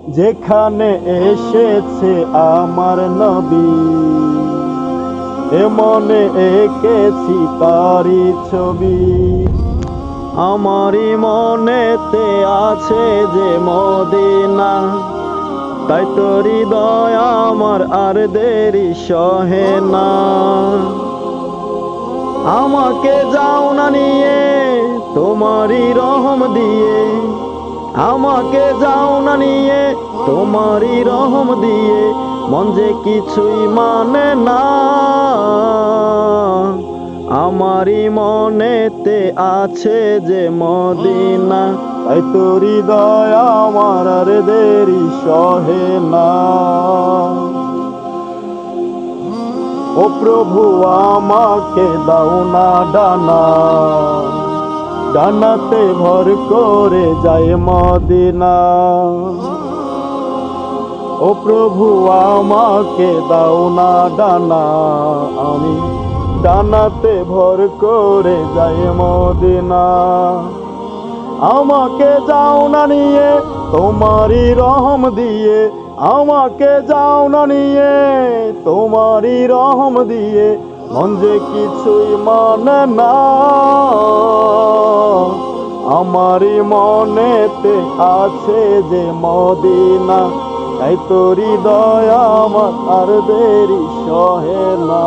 যেখানে এসেছে আমার নবী, মনে এঁকেছি তারি ছবি। আমারই মনেতে আছে যে মদিনা, তাই তো হৃদয় আমার আর দেরি সহে না। আমাকে যাও না নিয়ে তোমারই রহম দিয়ে, আমাকে যাও না নিয়ে তোমারই রহম দিয়ে, মন যে কিছুই মানে না। আমারই মনেতে আছে যে মদিনা, তাই তো হৃদয় আমার আর দেরি সহে না। ও প্রভু আমাকে দাও না ডানা, ডানাতে ভর করে যায় মদিনা। ও প্রভু আমাকে দাও না ডানা, আমি ডানাতে ভর করে যায় মদিনা। আমাকে যাও না নিয়ে তোমারই রহম দিয়ে, আমাকে যাও না নিয়ে তোমারই রহম দিয়ে, মন যে কিছুই মানে না। আমারই মনেতে আছে যে মদিনা, তাই তো হৃদয় আমার আর দেরি সহে না।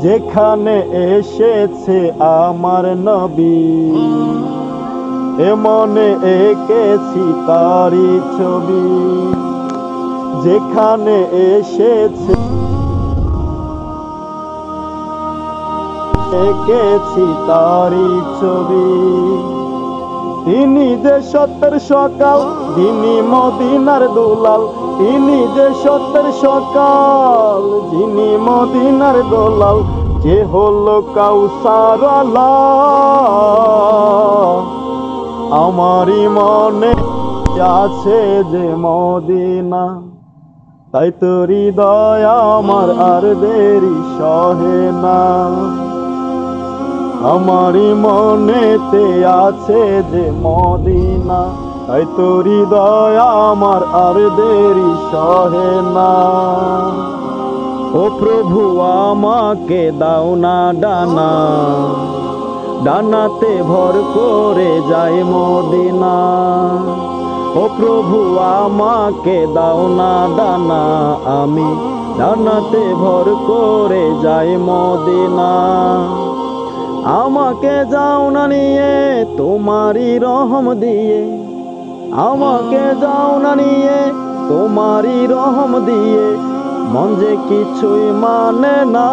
যেখানে এসেছে আমার নবী, মনে এঁকেছি তারি ছবি। যেখানে এসেছে এঁকেছি তারি ছবি। তিনি যে সত্যের সকাল, যিনি মদিনার দুলাল, তিনি যে সত্যের সকাল, যিনি মদিনার দোলাল, যে হলো কাউসার আলা। আমারই মনে আছে যে মদিনা, তাই তো হৃদয় আমার আর দেরি সহে না। আমারই মনেতে আছে যে মদিনা, তাই তো হৃদয় আমার আর দেরি সহে না। ও প্রভু আমাকে দাও না ডানা, ডানাতে ভর করে যায় মদিনা। ও প্রভু আমাকে দাও না ডানা, আমি ডানাতে ভর করে যাই মদিনা। আমাকে যাও না নিয়ে তোমারই রহম দিয়ে, আমাকে যাও না নিয়ে তোমারই রহম দিয়ে, মন যে কিছুই মানে না।